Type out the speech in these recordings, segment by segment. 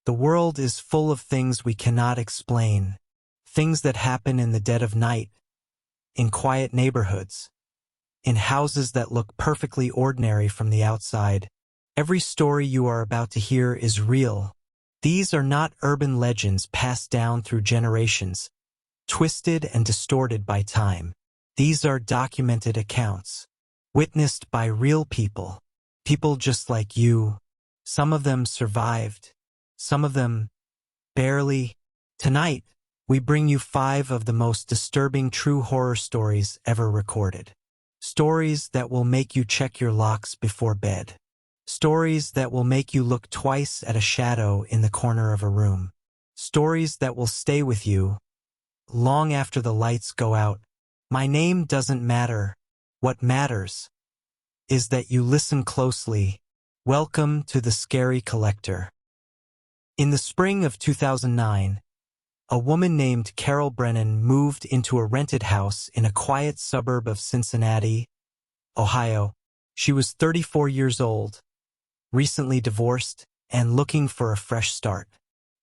The world is full of things we cannot explain, things that happen in the dead of night, in quiet neighborhoods, in houses that look perfectly ordinary from the outside. Every story you are about to hear is real. These are not urban legends passed down through generations, twisted and distorted by time. These are documented accounts, witnessed by real people, people just like you. Some of them survived, some of them barely. Tonight, we bring you 5 of the most disturbing true horror stories ever recorded. Stories that will make you check your locks before bed. Stories that will make you look twice at a shadow in the corner of a room. Stories that will stay with you long after the lights go out. My name doesn't matter. What matters is that you listen closely. Welcome to the Scary Collector. In the spring of 2009, a woman named Carol Brennan moved into a rented house in a quiet suburb of Cincinnati, Ohio. She was 34 years old, recently divorced, and looking for a fresh start.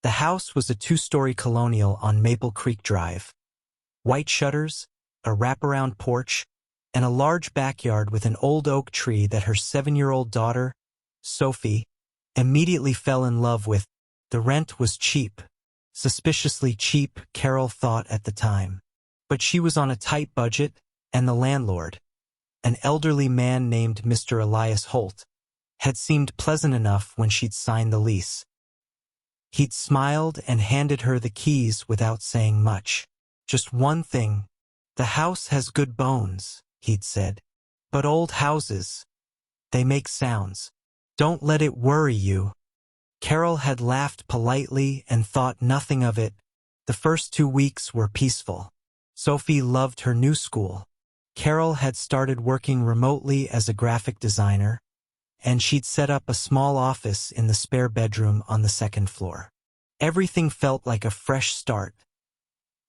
The house was a 2-story colonial on Maple Creek Drive. White shutters, a wraparound porch, and a large backyard with an old oak tree that her 7-year-old daughter, Sophie, immediately fell in love with. The rent was cheap. Suspiciously cheap, Carol thought at the time. But she was on a tight budget, and the landlord, an elderly man named Mr. Elias Holt, had seemed pleasant enough when she'd signed the lease. He'd smiled and handed her the keys without saying much. Just one thing. The house has good bones, he'd said. But old houses, they make sounds. Don't let it worry you. Carol had laughed politely and thought nothing of it. The first 2 weeks were peaceful. Sophie loved her new school. Carol had started working remotely as a graphic designer, and she'd set up a small office in the spare bedroom on the 2nd floor. Everything felt like a fresh start,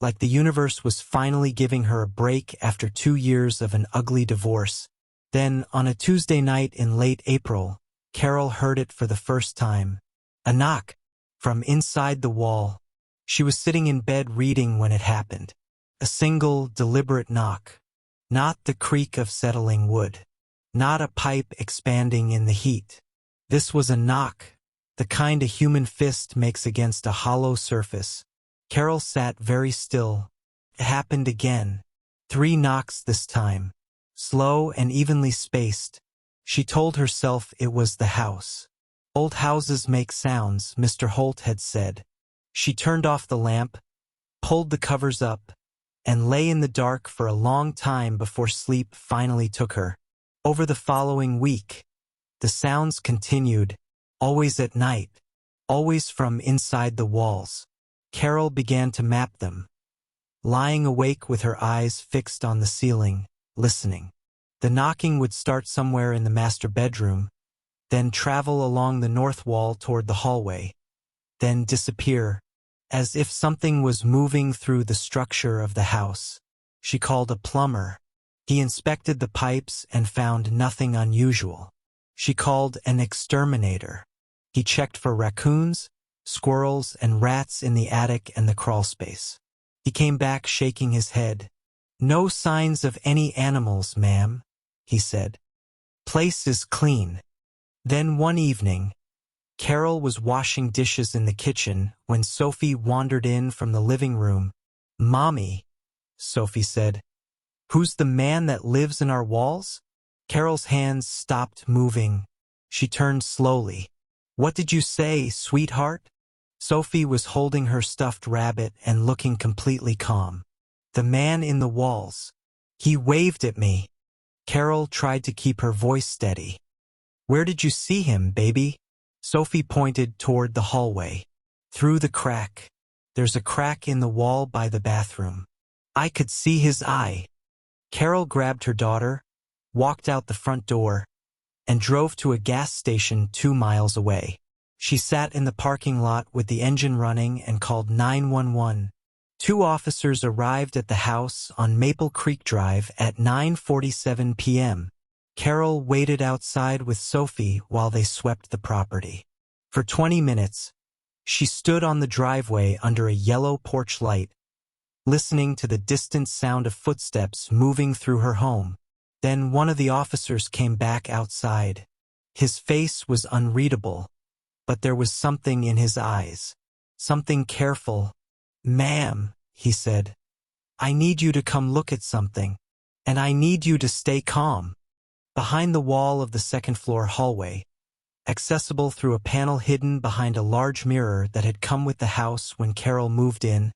like the universe was finally giving her a break after 2 years of an ugly divorce. Then, on a Tuesday night in late April, Carol heard it for the first time. A knock from inside the wall. She was sitting in bed reading when it happened. A single, deliberate knock. Not the creak of settling wood. Not a pipe expanding in the heat. This was a knock, the kind a human fist makes against a hollow surface. Carol sat very still. It happened again. 3 knocks this time. Slow and evenly spaced. She told herself it was the house. Old houses make sounds, Mr. Holt had said. She turned off the lamp, pulled the covers up, and lay in the dark for a long time before sleep finally took her. Over the following week, the sounds continued, always at night, always from inside the walls. Carol began to map them, lying awake with her eyes fixed on the ceiling, listening. The knocking would start somewhere in the master bedroom, then travel along the north wall toward the hallway, then disappear, as if something was moving through the structure of the house. She called a plumber. He inspected the pipes and found nothing unusual. She called an exterminator. He checked for raccoons, squirrels, and rats in the attic and the crawlspace. He came back shaking his head. "No signs of any animals, ma'am," he said. "Place is clean." Then one evening, Carol was washing dishes in the kitchen when Sophie wandered in from the living room. "Mommy," Sophie said, "who's the man that lives in our walls?" Carol's hands stopped moving. She turned slowly. "What did you say, sweetheart?" Sophie was holding her stuffed rabbit and looking completely calm. "The man in the walls. He waved at me." Carol tried to keep her voice steady. "Where did you see him, baby?" Sophie pointed toward the hallway. "Through the crack. There's a crack in the wall by the bathroom. I could see his eye." Carol grabbed her daughter, walked out the front door, and drove to a gas station 2 miles away. She sat in the parking lot with the engine running and called 911. 2 officers arrived at the house on Maple Creek Drive at 9:47 p.m. Carol waited outside with Sophie while they swept the property. For 20 minutes, She stood on the driveway under a yellow porch light, listening to the distant sound of footsteps moving through her home. Then one of the officers came back outside. His face was unreadable, but there was something in his eyes, something careful. "Ma'am," he said, "I need you to come look at something, and I need you to stay calm." Behind the wall of the second-floor hallway, accessible through a panel hidden behind a large mirror that had come with the house when Carol moved in,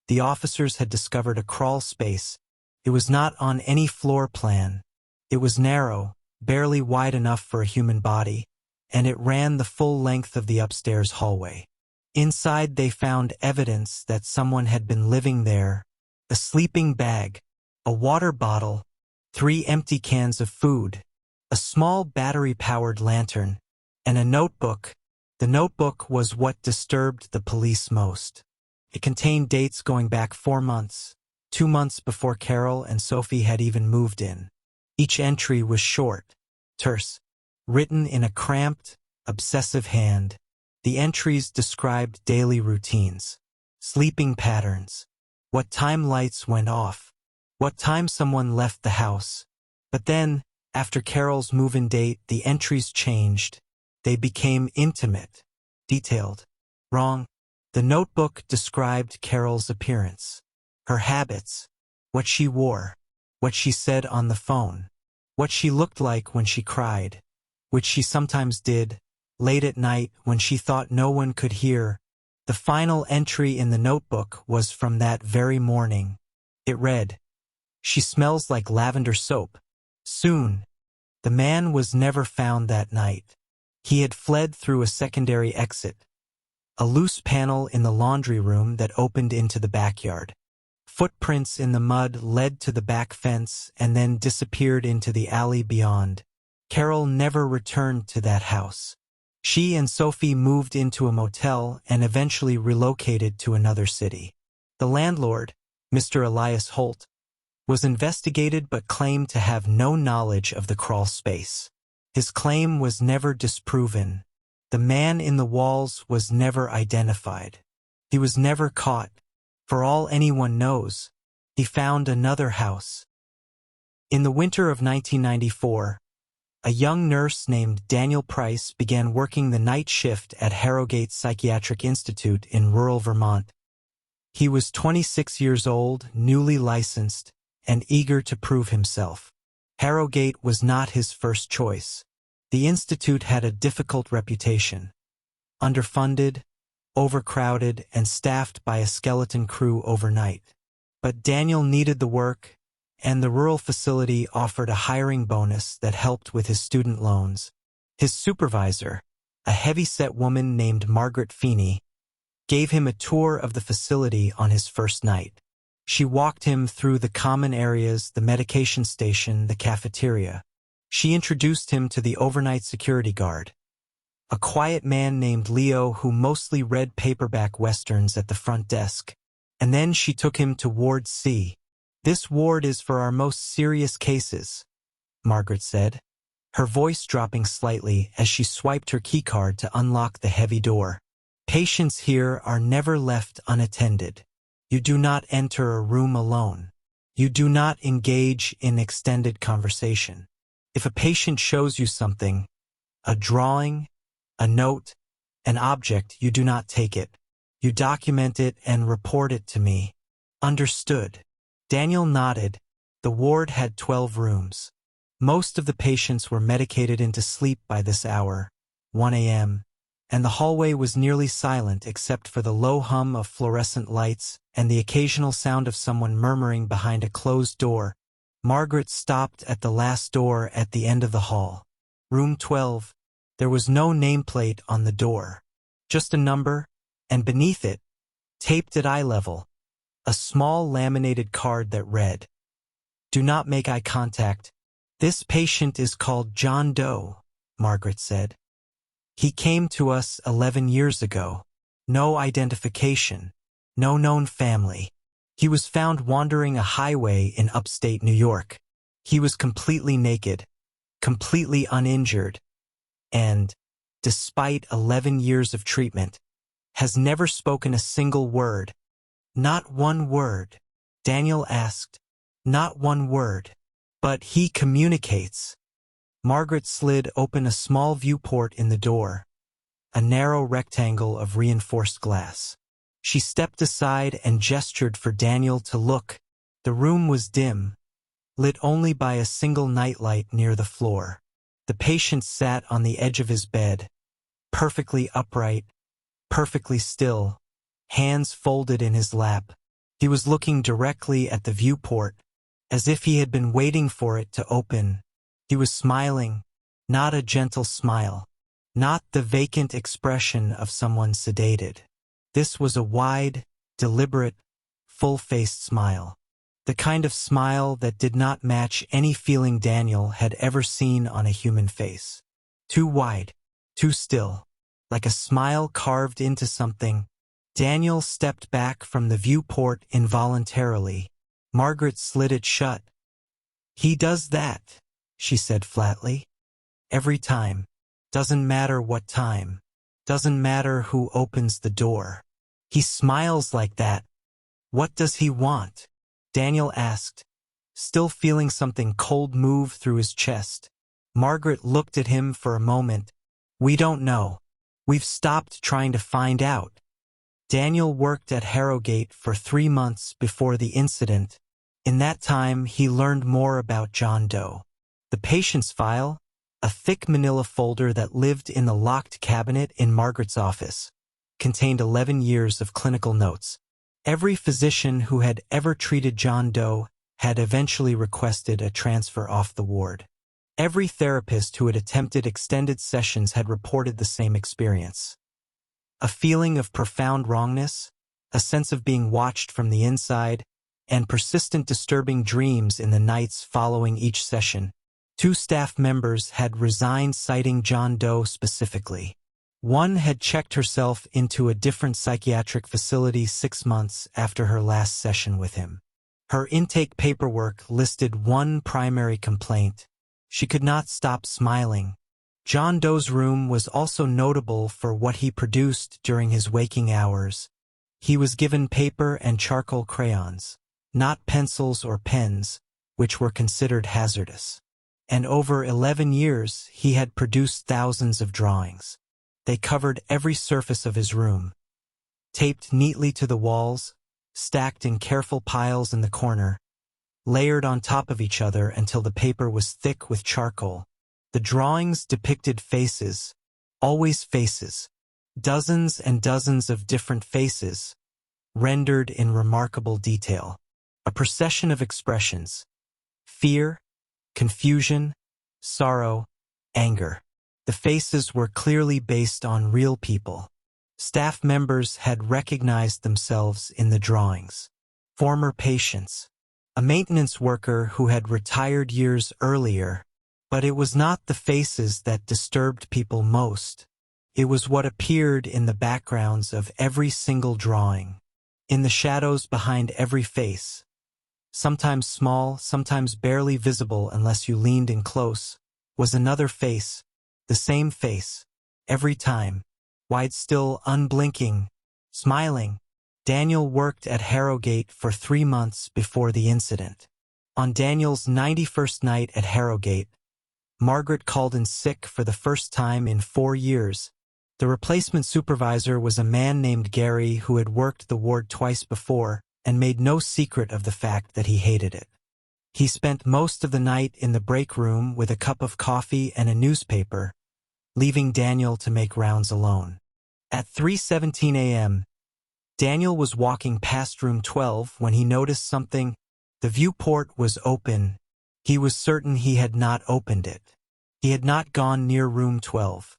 the officers had discovered a crawl space. It was not on any floor plan. It was narrow, barely wide enough for a human body, and it ran the full length of the upstairs hallway. Inside they found evidence that someone had been living there: a sleeping bag, a water bottle, 3 empty cans of food, a small battery-powered lantern, and a notebook. The notebook was what disturbed the police most. It contained dates going back 4 months, 2 months before Carol and Sophie had even moved in. Each entry was short, terse, written in a cramped, obsessive hand. The entries described daily routines, sleeping patterns, what time lights went off, what time someone left the house. But then, after Carol's move-in date, the entries changed. They became intimate, detailed. Wrong. The notebook described Carol's appearance, her habits, what she wore, what she said on the phone, what she looked like when she cried, which she sometimes did, late at night when she thought no one could hear. The final entry in the notebook was from that very morning. It read, "She smells like lavender soap. Soon." The man was never found that night. He had fled through a secondary exit, a loose panel in the laundry room that opened into the backyard. Footprints in the mud led to the back fence and then disappeared into the alley beyond. Carol never returned to that house. She and Sophie moved into a motel and eventually relocated to another city. The landlord, Mr. Elias Holt, was investigated but claimed to have no knowledge of the crawl space. His claim was never disproven. The man in the walls was never identified. He was never caught. For all anyone knows, he found another house. In the winter of 1994, a young nurse named Daniel Price began working the night shift at Harrogate Psychiatric Institute in rural Vermont. He was 26 years old, newly licensed, and eager to prove himself. Harrogate was not his first choice. The institute had a difficult reputation: underfunded, overcrowded, and staffed by a skeleton crew overnight. But Daniel needed the work, and the rural facility offered a hiring bonus that helped with his student loans. His supervisor, a heavy-set woman named Margaret Feeney, gave him a tour of the facility on his first night. She walked him through the common areas, the medication station, the cafeteria. She introduced him to the overnight security guard, a quiet man named Leo who mostly read paperback westerns at the front desk. And then she took him to Ward C. "This ward is for our most serious cases," Margaret said, her voice dropping slightly as she swiped her keycard to unlock the heavy door. "Patients here are never left unattended. You do not enter a room alone. You do not engage in extended conversation. If a patient shows you something, a drawing, a note, an object, you do not take it. You document it and report it to me. Understood?" Daniel nodded. The ward had 12 rooms. Most of the patients were medicated into sleep by this hour, 1 a.m., and the hallway was nearly silent except for the low hum of fluorescent lights and the occasional sound of someone murmuring behind a closed door. Margaret stopped at the last door at the end of the hall. Room 12. There was no nameplate on the door, just a number, and beneath it, taped at eye level, a small laminated card that read, "Do not make eye contact. This patient is called John Doe," Margaret said. "He came to us 11 years ago. No identification, no known family. He was found wandering a highway in upstate New York. He was completely naked, completely uninjured, and, despite 11 years of treatment, has never spoken a single word. Not one word. Daniel asked. Not one word. But he communicates. Margaret slid open a small viewport in the door, a narrow rectangle of reinforced glass. She stepped aside and gestured for Daniel to look. The room was dim, lit only by a single nightlight near the floor. The patient sat on the edge of his bed, perfectly upright, perfectly still, hands folded in his lap. He was looking directly at the viewport, as if he had been waiting for it to open. He was smiling, not a gentle smile, not the vacant expression of someone sedated. This was a wide, deliberate, full-faced smile. The kind of smile that did not match any feeling Daniel had ever seen on a human face. Too wide, too still, like a smile carved into something. Daniel stepped back from the viewport involuntarily. Margaret slid it shut. "He does that," she said flatly. "Every time. Doesn't matter what time. Doesn't matter who opens the door. He smiles like that. What does he want?" Daniel asked, still feeling something cold move through his chest. Margaret looked at him for a moment. "We don't know. We've stopped trying to find out." Daniel worked at Harrogate for 3 months before the incident. In that time, he learned more about John Doe. The patient's file, a thick manila folder that lived in the locked cabinet in Margaret's office, contained 11 years of clinical notes. Every physician who had ever treated John Doe had eventually requested a transfer off the ward. Every therapist who had attempted extended sessions had reported the same experience. A feeling of profound wrongness, a sense of being watched from the inside, and persistent disturbing dreams in the nights following each session. 2 staff members had resigned citing John Doe specifically. One had checked herself into a different psychiatric facility 6 months after her last session with him. Her intake paperwork listed one primary complaint. She could not stop smiling. John Doe's room was also notable for what he produced during his waking hours. He was given paper and charcoal crayons, not pencils or pens, which were considered hazardous. And over 11 years, he had produced thousands of drawings. They covered every surface of his room, taped neatly to the walls, stacked in careful piles in the corner, layered on top of each other until the paper was thick with charcoal. The drawings depicted faces, always faces, dozens and dozens of different faces, rendered in remarkable detail. A procession of expressions: fear, confusion, sorrow, anger. The faces were clearly based on real people. Staff members had recognized themselves in the drawings. Former patients. A maintenance worker who had retired years earlier. But it was not the faces that disturbed people most. It was what appeared in the backgrounds of every single drawing. In the shadows behind every face. Sometimes small, sometimes barely visible unless you leaned in close, was another face. The same face, every time, wide still, unblinking, smiling. Daniel worked at Harrogate for 3 months before the incident. On Daniel's 91st night at Harrogate, Margaret called in sick for the first time in 4 years. The replacement supervisor was a man named Gary who had worked the ward twice before and made no secret of the fact that he hated it. He spent most of the night in the break room with a cup of coffee and a newspaper, leaving Daniel to make rounds alone. At 3:17 a.m., Daniel was walking past room 12 when he noticed something. The viewport was open. He was certain he had not opened it. He had not gone near room 12.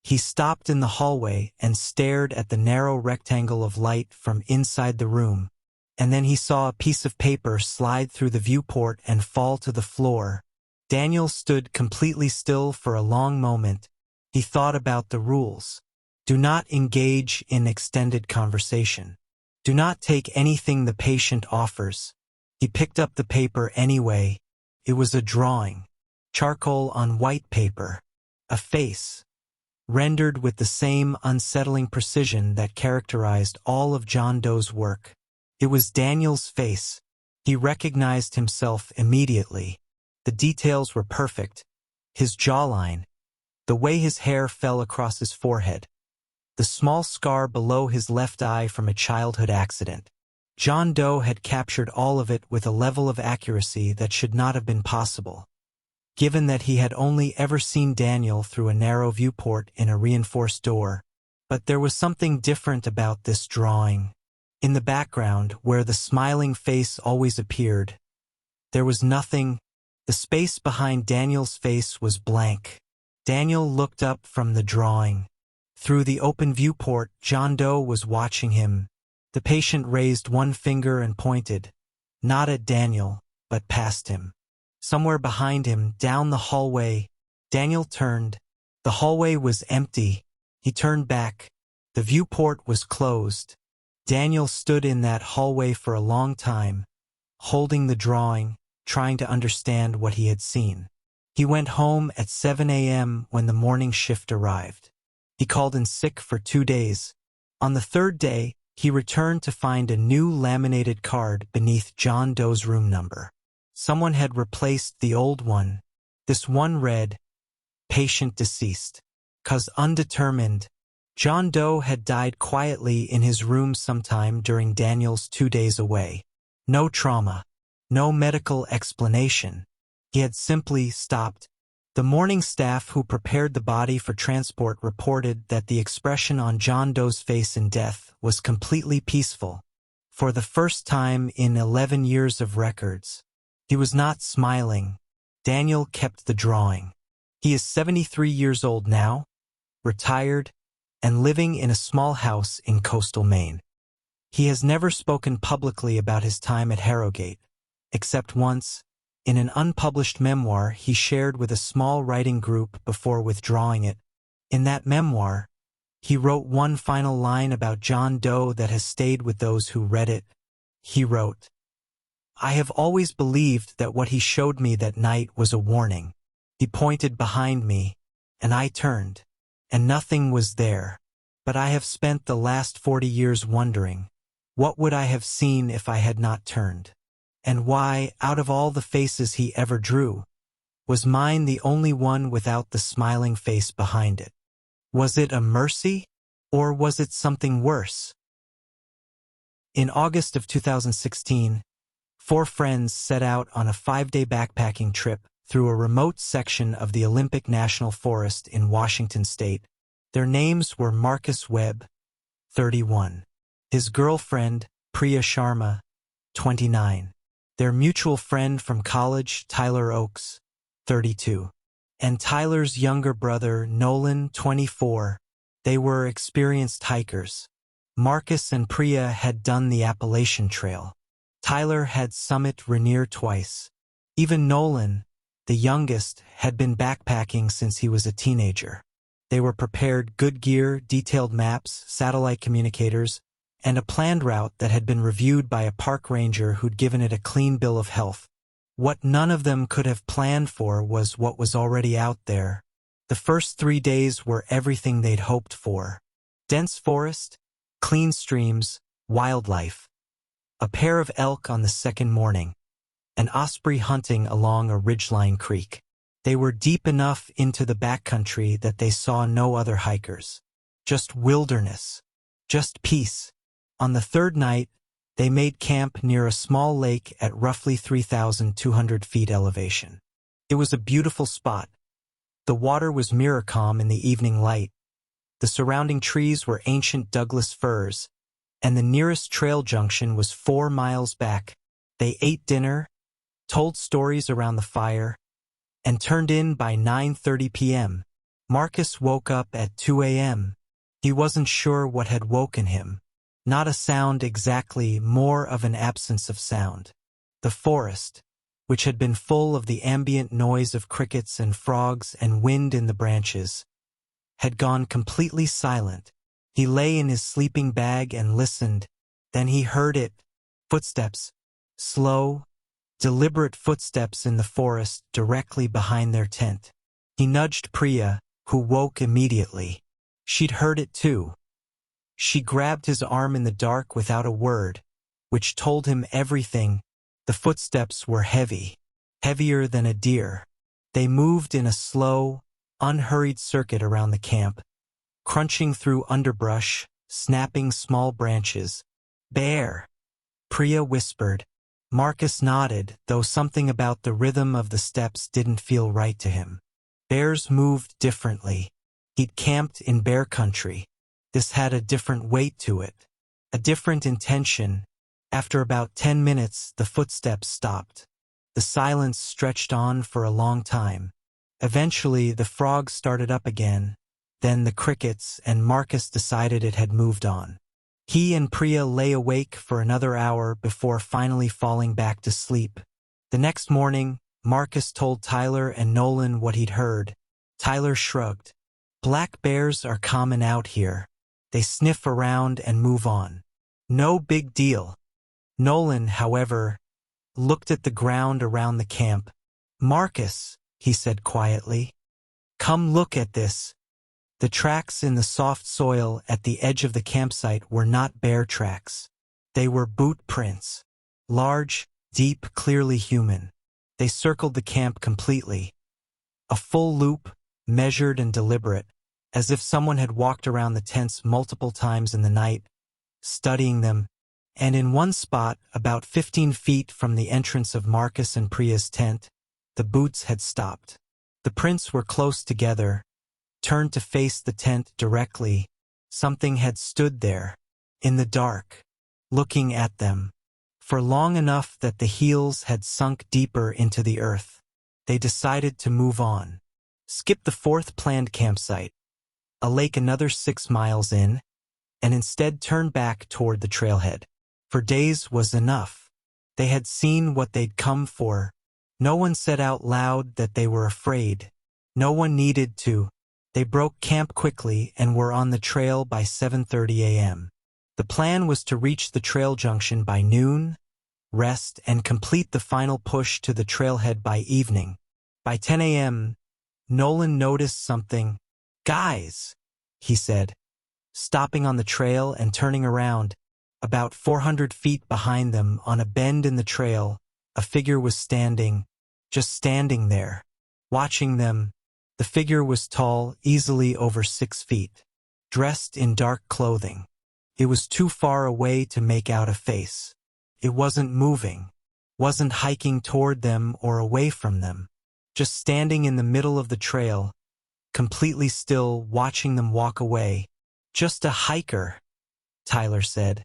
He stopped in the hallway and stared at the narrow rectangle of light from inside the room, and then he saw a piece of paper slide through the viewport and fall to the floor. Daniel stood completely still for a long moment. He thought about the rules. Do not engage in extended conversation. Do not take anything the patient offers. He picked up the paper anyway. It was a drawing. Charcoal on white paper. A face. rendered with the same unsettling precision that characterized all of John Doe's work. It was Daniel's face. He recognized himself immediately. The details were perfect. His jawline, the way his hair fell across his forehead, the small scar below his left eye from a childhood accident. John Doe had captured all of it with a level of accuracy that should not have been possible, given that he had only ever seen Daniel through a narrow viewport in a reinforced door. But there was something different about this drawing. In the background, where the smiling face always appeared, there was nothing. The space behind Daniel's face was blank. Daniel looked up from the drawing. Through the open viewport, John Doe was watching him. The patient raised one finger and pointed, not at Daniel, but past him. Somewhere behind him, down the hallway, Daniel turned. The hallway was empty. He turned back. The viewport was closed. Daniel stood in that hallway for a long time, holding the drawing, trying to understand what he had seen. He went home at 7 a.m. when the morning shift arrived. He called in sick for 2 days. On the third day, he returned to find a new laminated card beneath John Doe's room number. Someone had replaced the old one. This one read, "Patient deceased. Cause undetermined." John Doe had died quietly in his room sometime during Daniel's 2 days away. No trauma. No medical explanation. He had simply stopped. The morning staff who prepared the body for transport reported that the expression on John Doe's face in death was completely peaceful. For the first time in 11 years of records, he was not smiling. Daniel kept the drawing. He is 73 years old now, retired, and living in a small house in coastal Maine. He has never spoken publicly about his time at Harrogate, except once, in an unpublished memoir he shared with a small writing group before withdrawing it. In that memoir, he wrote one final line about John Doe that has stayed with those who read it. He wrote, "I have always believed that what he showed me that night was a warning. He pointed behind me, and I turned, and nothing was there. But I have spent the last 40 years wondering, what would I have seen if I had not turned? And why, out of all the faces he ever drew, was mine the only one without the smiling face behind it? Was it a mercy, or was it something worse?" In August of 2016, 4 friends set out on a 5-day backpacking trip through a remote section of the Olympic National Forest in Washington state. Their names were Marcus Webb, 31, his girlfriend, Priya Sharma, 29, their mutual friend from college, Tyler Oakes, 32, and Tyler's younger brother, Nolan, 24. They were experienced hikers. Marcus and Priya had done the Appalachian Trail. Tyler had summit Rainier twice. Even Nolan, the youngest, had been backpacking since he was a teenager. They were prepared good gear, detailed maps, satellite communicators, and a planned route that had been reviewed by a park ranger who'd given it a clean bill of health. What none of them could have planned for was what was already out there. The first 3 days were everything they'd hoped for. Dense forest, clean streams, wildlife. A pair of elk on the second morning, and osprey hunting along a ridgeline creek. They were deep enough into the backcountry that they saw no other hikers. Just wilderness. Just peace. On the third night, they made camp near a small lake at roughly 3,200 feet elevation. It was a beautiful spot. The water was mirror calm in the evening light. The surrounding trees were ancient Douglas firs, and the nearest trail junction was 4 miles back. They ate dinner, told stories around the fire, and turned in by 9:30 p.m. Marcus woke up at 2 a.m. He wasn't sure what had woken him. Not a sound exactly, more of an absence of sound. The forest, which had been full of the ambient noise of crickets and frogs and wind in the branches, had gone completely silent. He lay in his sleeping bag and listened. Then he heard it. Footsteps. Slow, deliberate footsteps in the forest directly behind their tent. He nudged Priya, who woke immediately. She'd heard it too. She grabbed his arm in the dark without a word, which told him everything. The footsteps were heavy, heavier than a deer. They moved in a slow, unhurried circuit around the camp, crunching through underbrush, snapping small branches. "Bear," Priya whispered. Marcus nodded, though something about the rhythm of the steps didn't feel right to him. Bears moved differently. He'd camped in bear country. This had a different weight to it, a different intention. After about 10 minutes, the footsteps stopped. The silence stretched on for a long time. Eventually, the frogs started up again, then the crickets, and Marcus decided it had moved on. He and Priya lay awake for another hour before finally falling back to sleep. The next morning, Marcus told Tyler and Nolan what he'd heard. Tyler shrugged. "Black bears are common out here. They sniff around and move on. No big deal." Nolan, however, looked at the ground around the camp. "Marcus," he said quietly, "come look at this." The tracks in the soft soil at the edge of the campsite were not bear tracks. They were boot prints. Large, deep, clearly human. They circled the camp completely. A full loop, measured and deliberate, as if someone had walked around the tents multiple times in the night, studying them, and in one spot, about 15 feet from the entrance of Marcus and Priya's tent, the boots had stopped. The prints were close together, turned to face the tent directly. Something had stood there, in the dark, looking at them, for long enough that the heels had sunk deeper into the earth. They decided to move on. Skip the fourth planned campsite, a lake another 6 miles in, and instead turn back toward the trailhead. For days was enough. They had seen what they'd come for. No one said out loud that they were afraid. No one needed to. They broke camp quickly and were on the trail by 7:30 a.m. The plan was to reach the trail junction by noon, rest, and complete the final push to the trailhead by evening. By 10 a.m., Nolan noticed something. "Guys," he said, stopping on the trail and turning around. About 400 feet behind them, on a bend in the trail, a figure was standing, just standing there, watching them. The figure was tall, easily over 6 feet, dressed in dark clothing. It was too far away to make out a face. It wasn't moving, wasn't hiking toward them or away from them, just standing in the middle of the trail, completely still, watching them walk away. "Just a hiker," Tyler said,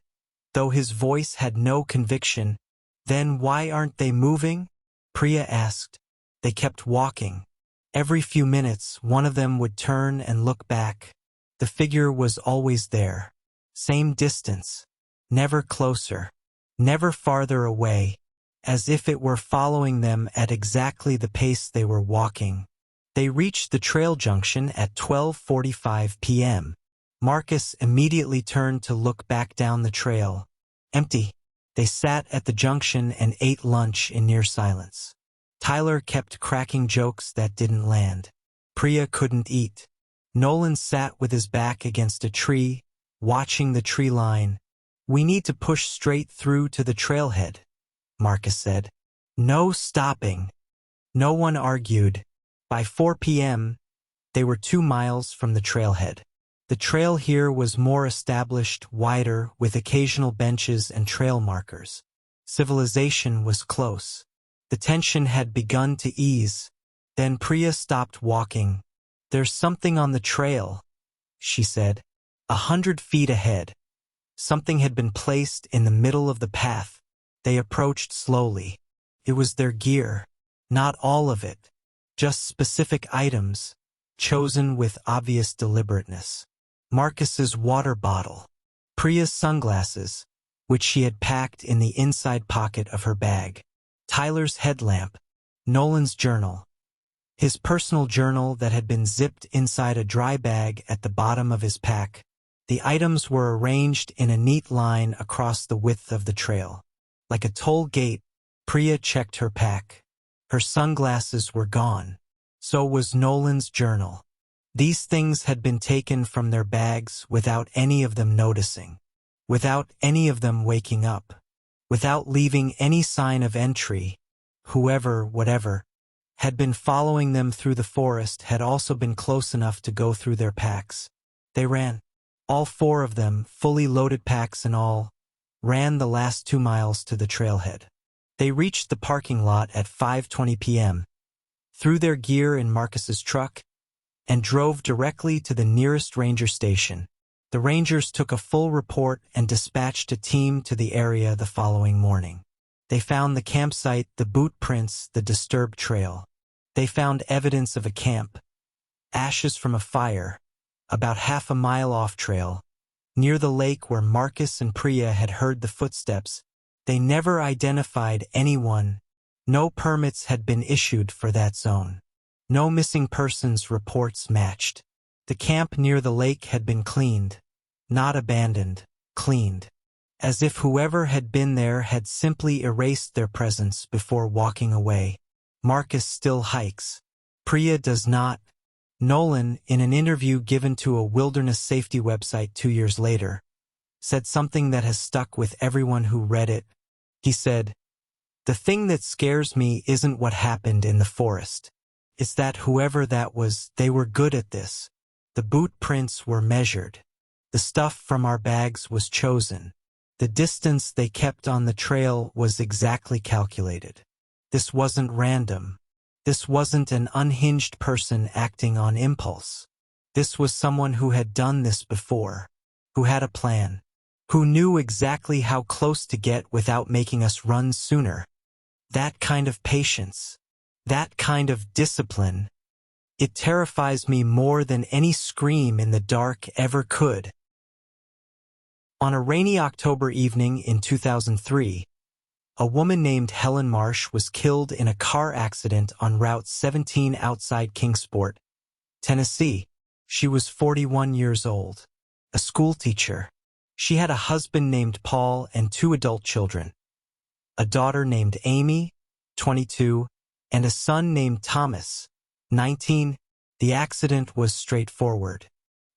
though his voice had no conviction. "Then why aren't they moving?" Priya asked. They kept walking. Every few minutes, one of them would turn and look back. The figure was always there. Same distance. Never closer. Never farther away. As if it were following them at exactly the pace they were walking. They reached the trail junction at 12:45 p.m. Marcus immediately turned to look back down the trail. Empty. They sat at the junction and ate lunch in near silence. Tyler kept cracking jokes that didn't land. Priya couldn't eat. Nolan sat with his back against a tree, watching the tree line. "We need to push straight through to the trailhead," Marcus said. "No stopping." No one argued. By 4 p.m., they were 2 miles from the trailhead. The trail here was more established, wider, with occasional benches and trail markers. Civilization was close. The tension had begun to ease. Then Priya stopped walking. "There's something on the trail," she said. 100 feet ahead. Something had been placed in the middle of the path. They approached slowly. It was their gear. Not all of it. Just specific items, chosen with obvious deliberateness. Marcus's water bottle. Priya's sunglasses, which she had packed in the inside pocket of her bag. Tyler's headlamp. Nolan's journal. His personal journal that had been zipped inside a dry bag at the bottom of his pack. The items were arranged in a neat line across the width of the trail. Like a toll gate, Priya checked her pack. Her sunglasses were gone. So was Nolan's journal. These things had been taken from their bags without any of them noticing, without any of them waking up, without leaving any sign of entry. Whoever, whatever, had been following them through the forest had also been close enough to go through their packs. They ran. All 4 of them, fully loaded packs and all, ran the last 2 miles to the trailhead. They reached the parking lot at 5:20 p.m., threw their gear in Marcus's truck, and drove directly to the nearest ranger station. The rangers took a full report and dispatched a team to the area the following morning. They found the campsite, the boot prints, the disturbed trail. They found evidence of a camp, ashes from a fire, about half a mile off trail, near the lake where Marcus and Priya had heard the footsteps. They never identified anyone. No permits had been issued for that zone. No missing persons reports matched. The camp near the lake had been cleaned, not abandoned, cleaned, as if whoever had been there had simply erased their presence before walking away. Marcus still hikes. Priya does not. Nolan, in an interview given to a wilderness safety website 2 years later, said something that has stuck with everyone who read it. He said, "The thing that scares me isn't what happened in the forest. It's that whoever that was, they were good at this. The boot prints were measured. The stuff from our bags was chosen. The distance they kept on the trail was exactly calculated. This wasn't random. This wasn't an unhinged person acting on impulse. This was someone who had done this before, who had a plan, who knew exactly how close to get without making us run sooner. That kind of patience, that kind of discipline, it terrifies me more than any scream in the dark ever could." On a rainy October evening in 2003, a woman named Helen Marsh was killed in a car accident on Route 17 outside Kingsport, Tennessee. She was 41 years old, a schoolteacher. She had a husband named Paul and 2 adult children, a daughter named Amy, 22, and a son named Thomas, 19. The accident was straightforward.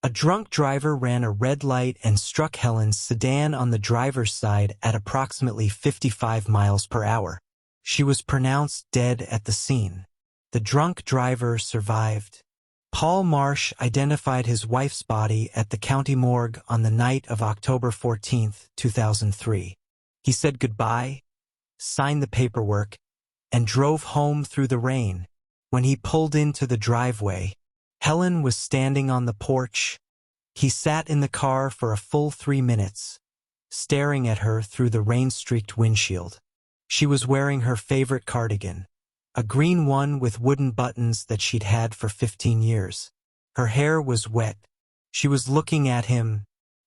A drunk driver ran a red light and struck Helen's sedan on the driver's side at approximately 55 miles per hour. She was pronounced dead at the scene. The drunk driver survived. Paul Marsh identified his wife's body at the county morgue on the night of October 14, 2003. He said goodbye, signed the paperwork, and drove home through the rain. When he pulled into the driveway, Helen was standing on the porch. He sat in the car for a full 3 minutes, staring at her through the rain-streaked windshield. She was wearing her favorite cardigan, a green one with wooden buttons that she'd had for 15 years. Her hair was wet. She was looking at him.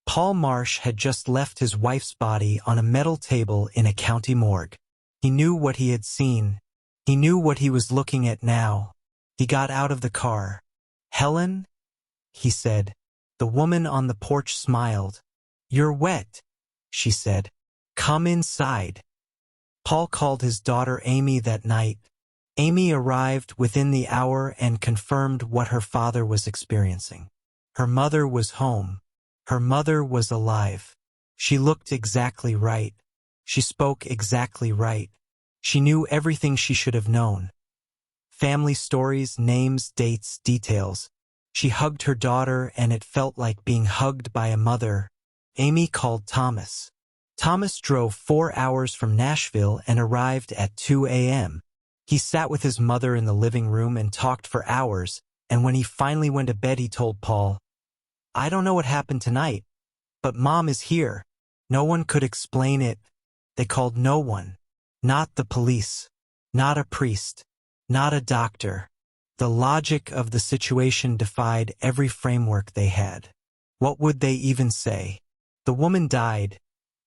Paul Marsh had just left his wife's body on a metal table in a county morgue. He knew what he had seen. He knew what he was looking at now. He got out of the car. "Helen?" he said. The woman on the porch smiled. "You're wet," she said. "Come inside." Paul called his daughter Amy that night. Amy arrived within the hour and confirmed what her father was experiencing. Her mother was home. Her mother was alive. She looked exactly right. She spoke exactly right. She knew everything she should have known. Family stories, names, dates, details. She hugged her daughter and it felt like being hugged by a mother. Amy called Thomas. Thomas drove 4 hours from Nashville and arrived at 2 a.m. He sat with his mother in the living room and talked for hours, and when he finally went to bed he told Paul, "I don't know what happened tonight, but Mom is here. No one could explain it. They called no one. Not the police. Not a priest. Not a doctor. The logic of the situation defied every framework they had. What would they even say? The woman died.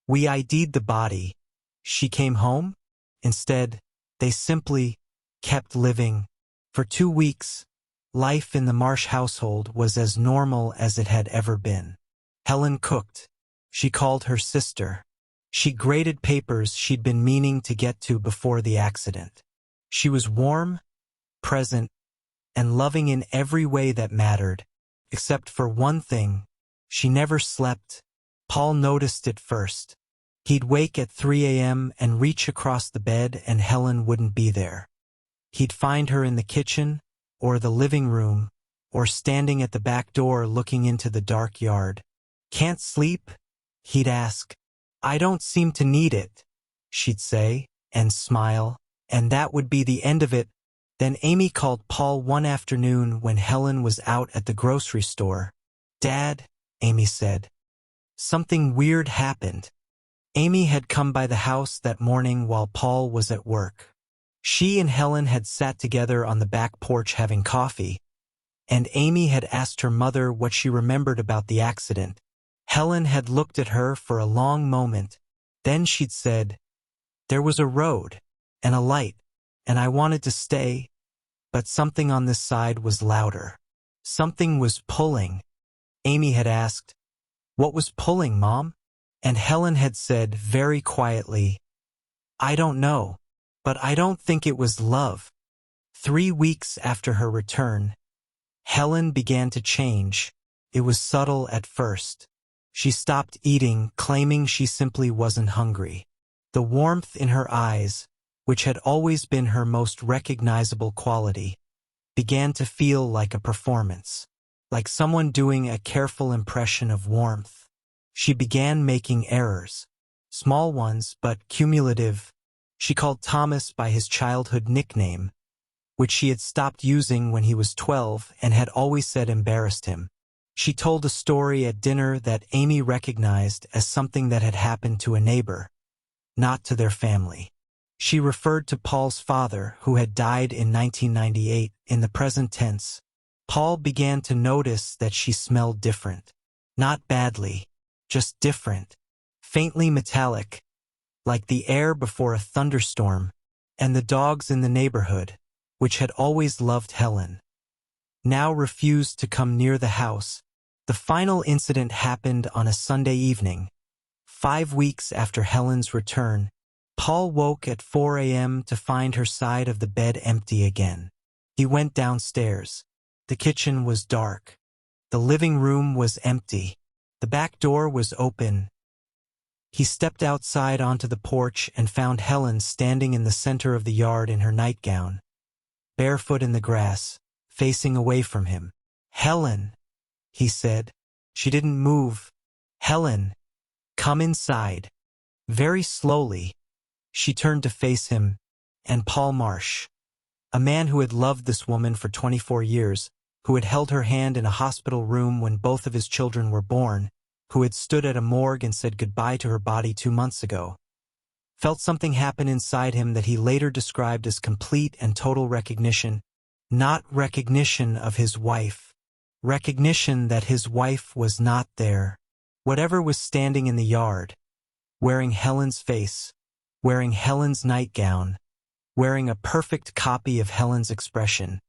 We ID'd the body. She came home? Instead, they simply kept living. For 2 weeks, life in the Marsh household was as normal as it had ever been. Helen cooked. She called her sister. She graded papers she'd been meaning to get to before the accident. She was warm, present, and loving in every way that mattered. except for one thing. She never slept. Paul noticed it first. He'd wake at 3 a.m. and reach across the bed and Helen wouldn't be there. He'd find her in the kitchen, or the living room, or standing at the back door looking into the dark yard. "Can't sleep?" he'd ask. "I don't seem to need it," she'd say, and smile, and that would be the end of it. Then Amy called Paul one afternoon when Helen was out at the grocery store. "Dad," Amy said, "something weird happened." Amy had come by the house that morning while Paul was at work. She and Helen had sat together on the back porch having coffee, and Amy had asked her mother what she remembered about the accident. Helen had looked at her for a long moment. Then she'd said, "There was a road, and a light, and I wanted to stay, but something on this side was louder. Something was pulling." Amy had asked, "What was pulling, Mom?" And Helen had said very quietly, "I don't know, but I don't think it was love." 3 weeks after her return, Helen began to change. It was subtle at first. She stopped eating, claiming she simply wasn't hungry. The warmth in her eyes, which had always been her most recognizable quality, began to feel like a performance, like someone doing a careful impression of warmth. She began making errors, small ones but cumulative. She called Thomas by his childhood nickname, which she had stopped using when he was 12 and had always said embarrassed him. She told a story at dinner that Amy recognized as something that had happened to a neighbor, not to their family. She referred to Paul's father, who had died in 1998, in the present tense. Paul began to notice that she smelled different. Not badly, just different. Faintly metallic, like the air before a thunderstorm, and the dogs in the neighborhood, which had always loved Helen, now refused to come near the house. The final incident happened on a Sunday evening. 5 weeks after Helen's return, Paul woke at 4 a.m. to find her side of the bed empty again. He went downstairs. The kitchen was dark. The living room was empty. The back door was open. He stepped outside onto the porch and found Helen standing in the center of the yard in her nightgown, barefoot in the grass, facing away from him. "Helen," he said. She didn't move. "Helen, come inside." Very slowly, she turned to face him, and Paul Marsh, a man who had loved this woman for 24 years, who had held her hand in a hospital room when both of his children were born, who had stood at a morgue and said goodbye to her body 2 months ago, felt something happen inside him that he later described as complete and total recognition. Not recognition of his wife. Recognition that his wife was not there. Whatever was standing in the yard, wearing Helen's face, wearing Helen's nightgown, wearing a perfect copy of Helen's expression.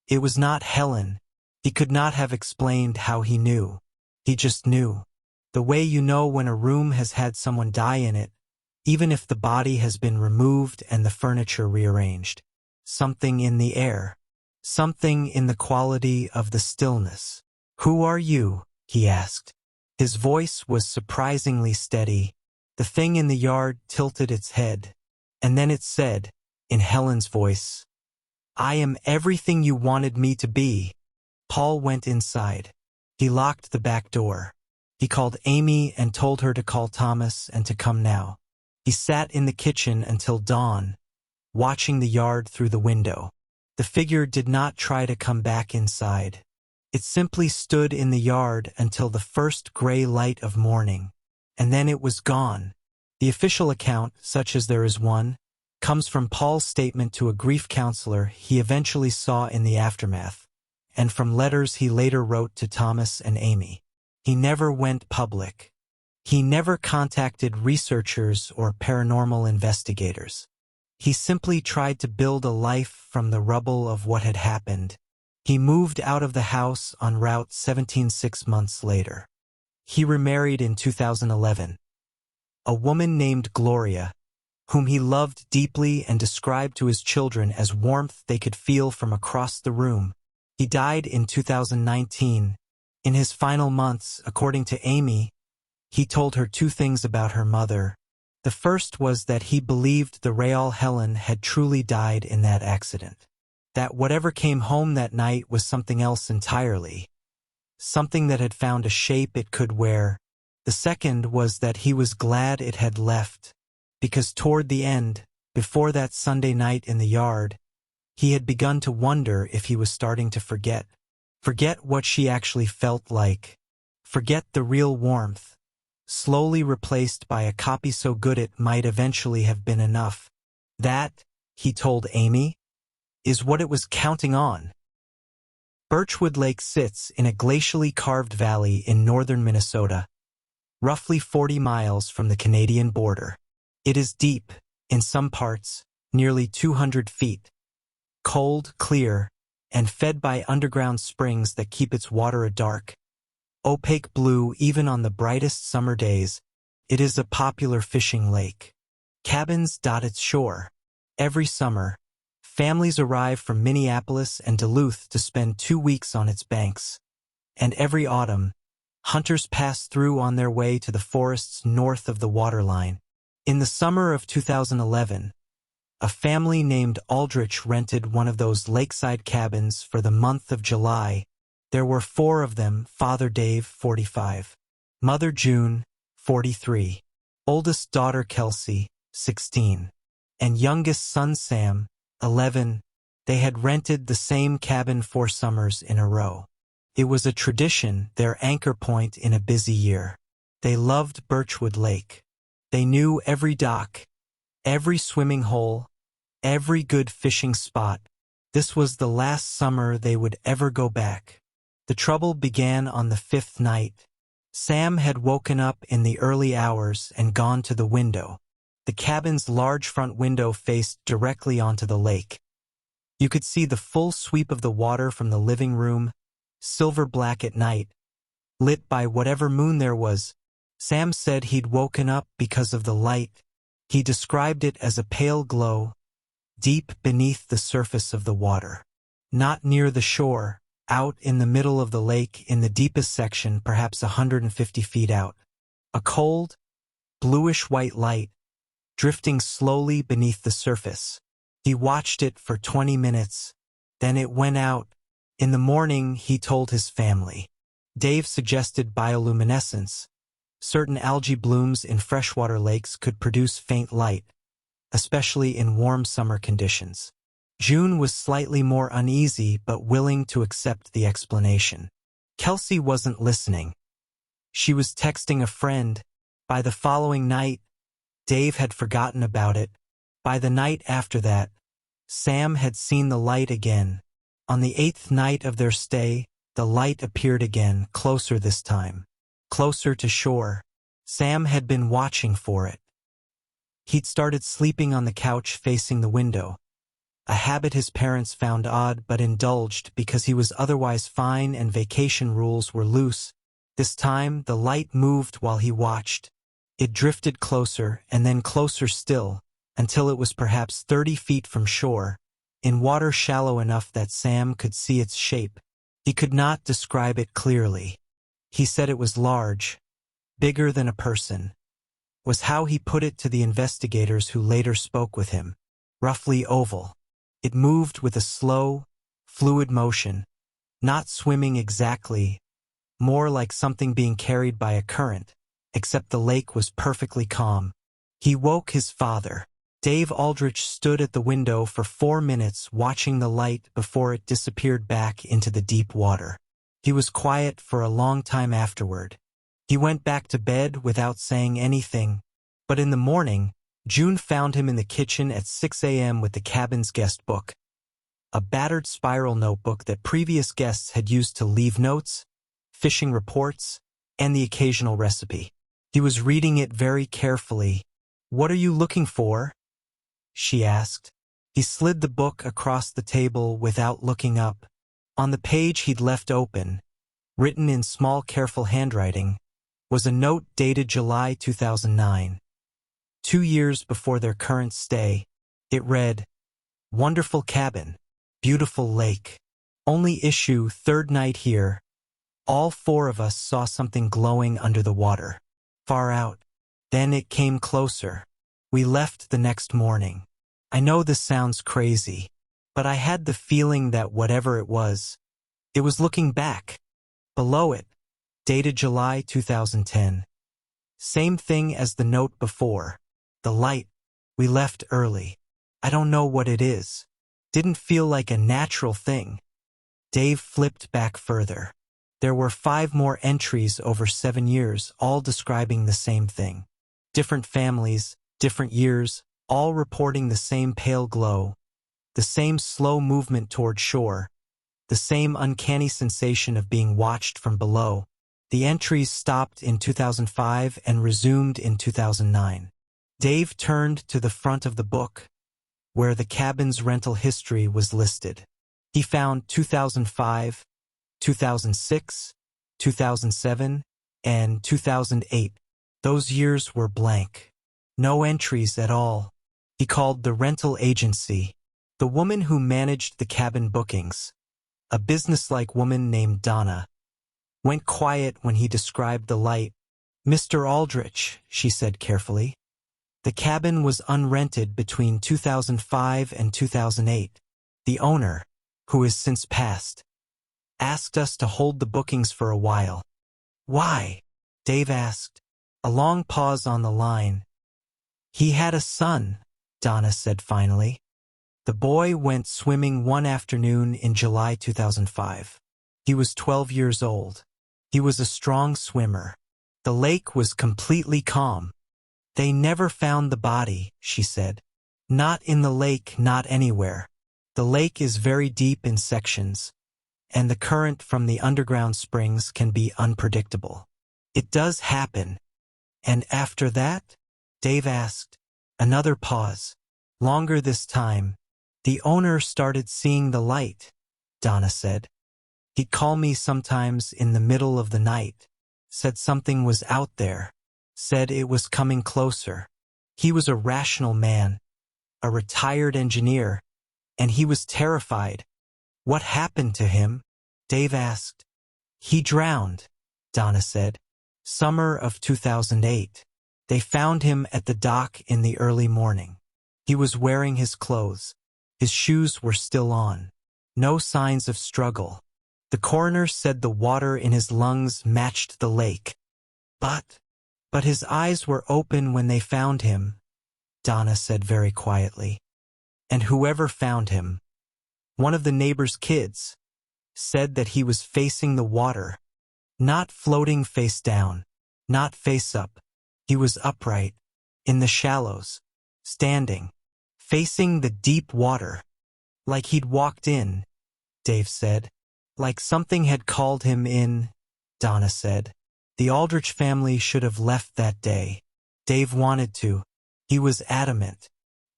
It was not Helen. He could not have explained how he knew. He just knew. The way you know when a room has had someone die in it, even if the body has been removed and the furniture rearranged. Something in the air. Something in the quality of the stillness. "Who are you?" he asked. His voice was surprisingly steady. The thing in the yard tilted its head, and then it said, in Helen's voice, "I am everything you wanted me to be." Paul went inside. He locked the back door. He called Amy and told her to call Thomas and to come now. He sat in the kitchen until dawn, watching the yard through the window. The figure did not try to come back inside. It simply stood in the yard until the first gray light of morning, and then it was gone. The official account, such as there is one, comes from Paul's statement to a grief counselor he eventually saw in the aftermath, and from letters he later wrote to Thomas and Amy. He never went public. He never contacted researchers or paranormal investigators. He simply tried to build a life from the rubble of what had happened. He moved out of the house on Route 17 6 months later. He remarried in 2011. A woman named Gloria, whom he loved deeply and described to his children as warmth they could feel from across the room. He died in 2019, In his final months, according to Amy, he told her two things about her mother. The first was that he believed the Real Helen had truly died in that accident. That whatever came home that night was something else entirely. Something that had found a shape it could wear. The second was that he was glad it had left, because toward the end, before that Sunday night in the yard, he had begun to wonder if he was starting to forget. Forget what she actually felt like. Forget the real warmth, slowly replaced by a copy so good it might eventually have been enough. That, he told Amy, is what it was counting on. Birchwood Lake sits in a glacially carved valley in northern Minnesota, roughly 40 miles from the Canadian border. It is deep, in some parts, nearly 200 feet, cold, clear, and fed by underground springs that keep its water a dark, opaque blue even on the brightest summer days. It is a popular fishing lake. Cabins dot its shore. Every summer, families arrive from Minneapolis and Duluth to spend 2 weeks on its banks. And every autumn, hunters pass through on their way to the forests north of the waterline. In the summer of 2011, a family named Aldrich rented one of those lakeside cabins for the month of July. There were 4 of them: Father Dave, 45, Mother June, 43, oldest daughter Kelsey, 16, and youngest son Sam, 11. They had rented the same cabin 4 summers in a row. It was a tradition, their anchor point in a busy year. They loved Birchwood Lake. They knew every dock, every swimming hole, every good fishing spot. This was the last summer they would ever go back. The trouble began on the 5th night. Sam had woken up in the early hours and gone to the window. The cabin's large front window faced directly onto the lake. You could see the full sweep of the water from the living room, silver black at night, lit by whatever moon there was. Sam said he'd woken up because of the light. He described it as a pale glow, deep beneath the surface of the water. Not near the shore, out in the middle of the lake in the deepest section, perhaps 150 feet out. A cold, bluish-white light, drifting slowly beneath the surface. He watched it for 20 minutes, then it went out. In the morning, he told his family. Dave suggested bioluminescence. Certain algae blooms in freshwater lakes could produce faint light, especially in warm summer conditions. June was slightly more uneasy but willing to accept the explanation. Kelsey wasn't listening. She was texting a friend. By the following night, Dave had forgotten about it. By the night after that, Sam had seen the light again. On the 8th night of their stay, the light appeared again, closer this time. Closer to shore. Sam had been watching for it. He'd started sleeping on the couch facing the window, a habit his parents found odd but indulged because he was otherwise fine and vacation rules were loose. This time, the light moved while he watched. It drifted closer and then closer still, until it was perhaps 30 feet from shore, in water shallow enough that Sam could see its shape. He could not describe it clearly. He said it was large, bigger than a person, was how he put it to the investigators who later spoke with him. Roughly oval. It moved with a slow, fluid motion, not swimming exactly, more like something being carried by a current, except the lake was perfectly calm. He woke his father. Dave Aldrich stood at the window for 4 minutes watching the light before it disappeared back into the deep water. He was quiet for a long time afterward. He went back to bed without saying anything, but in the morning, June found him in the kitchen at 6 a.m. with the cabin's guest book, a battered spiral notebook that previous guests had used to leave notes, fishing reports, and the occasional recipe. He was reading it very carefully. "What are you looking for?" she asked. He slid the book across the table without looking up. On the page he'd left open, written in small, careful handwriting, was a note dated July 2009, 2 years before their current stay. It read, "Wonderful cabin, beautiful lake. Only issue, 3rd night here. All four of us saw something glowing under the water. Far out. Then it came closer. We left the next morning. I know this sounds crazy, but I had the feeling that whatever it was looking back. Below it, dated July 2010. Same thing as the note before. The light. We left early. I don't know what it is. Didn't feel like a natural thing. Dave flipped back further. There were 5 more entries over 7 years, all describing the same thing. Different families, different years, all reporting the same pale glow, the same slow movement toward shore, the same uncanny sensation of being watched from below. The entries stopped in 2005 and resumed in 2009. Dave turned to the front of the book, where the cabin's rental history was listed. He found 2005, 2006, 2007, and 2008. Those years were blank. No entries at all. He called the rental agency. The woman who managed the cabin bookings, a businesslike woman named Donna, went quiet when he described the light. "Mr. Aldrich," she said carefully. "The cabin was unrented between 2005 and 2008. The owner, who has since passed, asked us to hold the bookings for a while." "Why?" Dave asked. A long pause on the line. "He had a son," Donna said finally. "The boy went swimming one afternoon in July 2005. He was 12 years old. He was a strong swimmer. The lake was completely calm. They never found the body," she said. "Not in the lake, not anywhere. The lake is very deep in sections, and the current from the underground springs can be unpredictable. It does happen." "And after that?" Dave asked. Another pause. Longer this time. "The owner started seeing the light," Donna said. "He'd call me sometimes in the middle of the night. Said something was out there. Said it was coming closer. He was a rational man, a retired engineer, and he was terrified." "What happened to him?" Dave asked. "He drowned," Donna said. "Summer of 2008. They found him at the dock in the early morning. He was wearing his clothes. His shoes were still on. No signs of struggle. The coroner said the water in his lungs matched the lake. But his eyes were open when they found him," Donna said very quietly. "And whoever found him, one of the neighbor's kids, said that he was facing the water, not floating face down, not face up. He was upright, in the shallows, standing, facing the deep water, like he'd walked in," Dave said. "Like something had called him in," Donna said. "The Aldrich family should have left that day. Dave wanted to. He was adamant.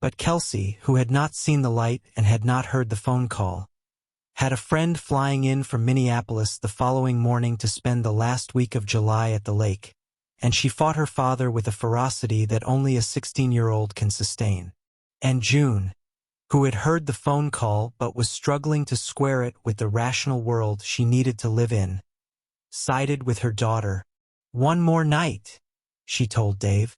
But Kelsey, who had not seen the light and had not heard the phone call, had a friend flying in from Minneapolis the following morning to spend the last week of July at the lake, and she fought her father with a ferocity that only a 16-year-old can sustain. And June, who had heard the phone call but was struggling to square it with the rational world she needed to live in, sided with her daughter. "One more night," she told Dave.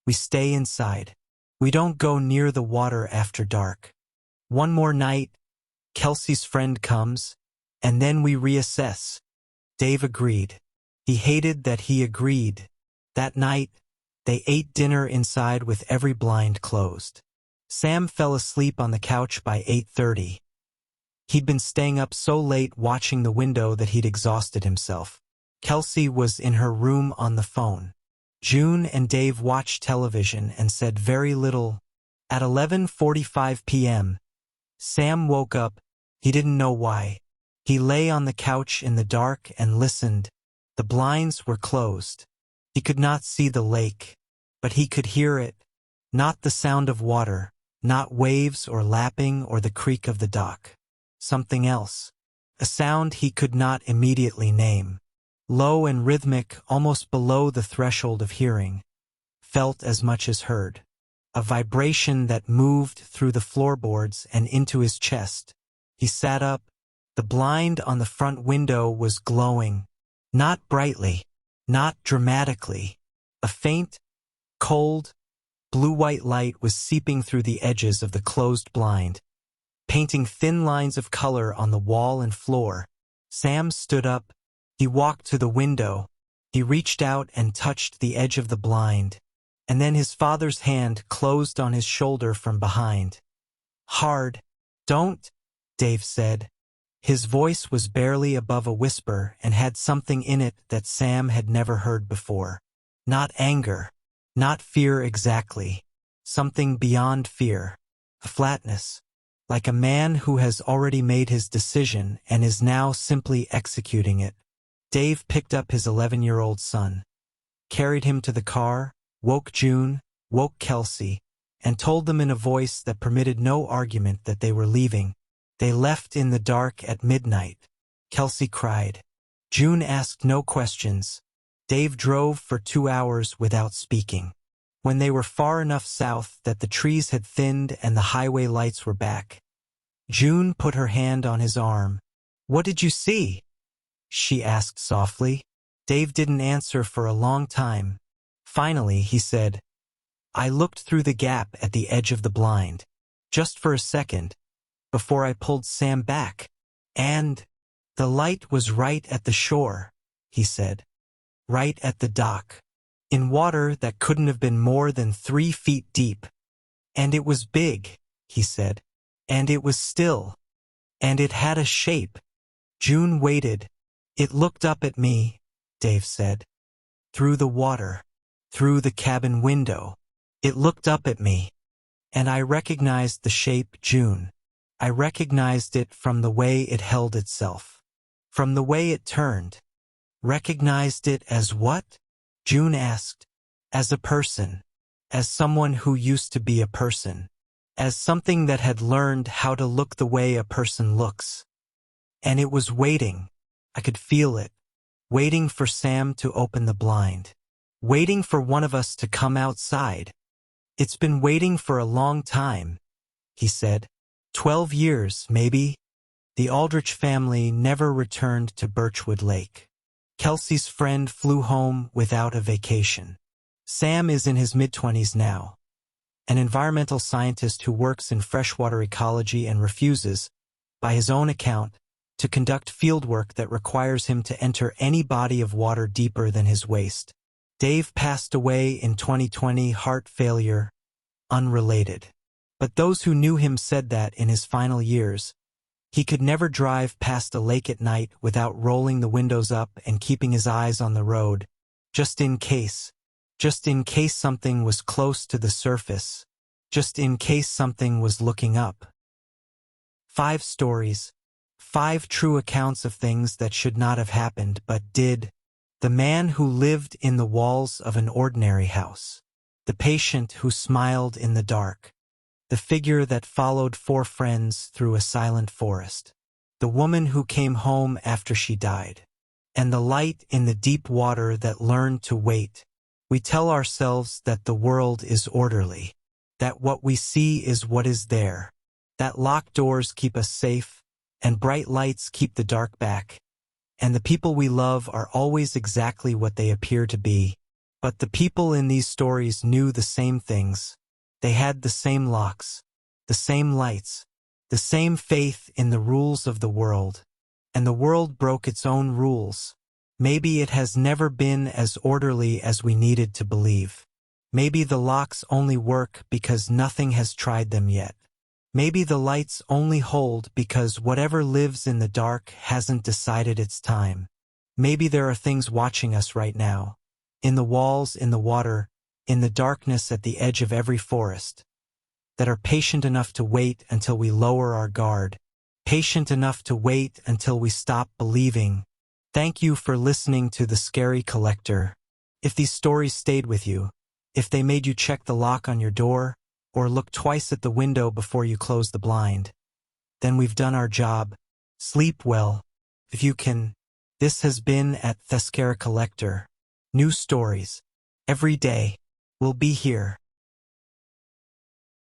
"We stay inside. We don't go near the water after dark. One more night, Kelsey's friend comes, and then we reassess." Dave agreed. He hated that he agreed. That night, they ate dinner inside with every blind closed. Sam fell asleep on the couch by 8:30. He'd been staying up so late watching the window that he'd exhausted himself. Kelsey was in her room on the phone. June and Dave watched television and said very little. At 11:45 p.m., Sam woke up. He didn't know why. He lay on the couch in the dark and listened. The blinds were closed. He could not see the lake, but he could hear it. Not the sound of water, not waves or lapping or the creak of the dock. Something else. A sound he could not immediately name. Low and rhythmic, almost below the threshold of hearing. Felt as much as heard. A vibration that moved through the floorboards and into his chest. He sat up. The blind on the front window was glowing. Not brightly, not dramatically. A faint, cold, blue-white light was seeping through the edges of the closed blind, painting thin lines of color on the wall and floor. Sam stood up. He walked to the window. He reached out and touched the edge of the blind, and then his father's hand closed on his shoulder from behind. Hard. Don't, Dave said. His voice was barely above a whisper and had something in it that Sam had never heard before. Not anger. Not fear exactly. Something beyond fear. A flatness. Like a man who has already made his decision and is now simply executing it. Dave picked up his 11-year-old son, carried him to the car, woke June, woke Kelsey, and told them in a voice that permitted no argument that they were leaving. They left in the dark at midnight. Kelsey cried. June asked no questions. Dave drove for 2 hours without speaking. When they were far enough south that the trees had thinned and the highway lights were back, June put her hand on his arm. What did you see? She asked softly. Dave didn't answer for a long time. Finally, he said, I looked through the gap at the edge of the blind, just for a second, before I pulled Sam back. And the light was right at the shore, he said. Right at the dock. In water that couldn't have been more than 3 feet deep. And it was big, he said. And it was still. And it had a shape. June waited. It looked up at me, Dave said. Through the water. Through the cabin window. It looked up at me. And I recognized the shape, June. I recognized it from the way it held itself. From the way it turned. Recognized it as what? June asked. As a person. As someone who used to be a person. As something that had learned how to look the way a person looks. And it was waiting. I could feel it. Waiting for Sam to open the blind. Waiting for one of us to come outside. It's been waiting for a long time, he said. 12 years, maybe. The Aldrich family never returned to Birchwood Lake. Kelsey's friend flew home without a vacation. Sam is in his mid-20s now. An environmental scientist who works in freshwater ecology and refuses, by his own account, to conduct fieldwork that requires him to enter any body of water deeper than his waist. Dave passed away in 2020, heart failure, unrelated. But those who knew him said that in his final years, he could never drive past a lake at night without rolling the windows up and keeping his eyes on the road, just in case something was close to the surface, just in case something was looking up. 5 stories, 5 true accounts of things that should not have happened but did. The man who lived in the walls of an ordinary house. The patient who smiled in the dark. The figure that followed 4 friends through a silent forest. The woman who came home after she died. And the light in the deep water that learned to wait. We tell ourselves that the world is orderly. That what we see is what is there. That locked doors keep us safe, and bright lights keep the dark back. And the people we love are always exactly what they appear to be. But the people in these stories knew the same things. They had the same locks, the same lights, the same faith in the rules of the world. And the world broke its own rules. Maybe it has never been as orderly as we needed to believe. Maybe the locks only work because nothing has tried them yet. Maybe the lights only hold because whatever lives in the dark hasn't decided its time. Maybe there are things watching us right now. In the walls, in the water, in the darkness at the edge of every forest. That are patient enough to wait until we lower our guard. Patient enough to wait until we stop believing. Thank you for listening to The Scary Collector. If these stories stayed with you, if they made you check the lock on your door, or look twice at the window before you close the blind, then we've done our job. Sleep well, if you can. This has been at The Scary Collector. New stories. Every day. We'll be here.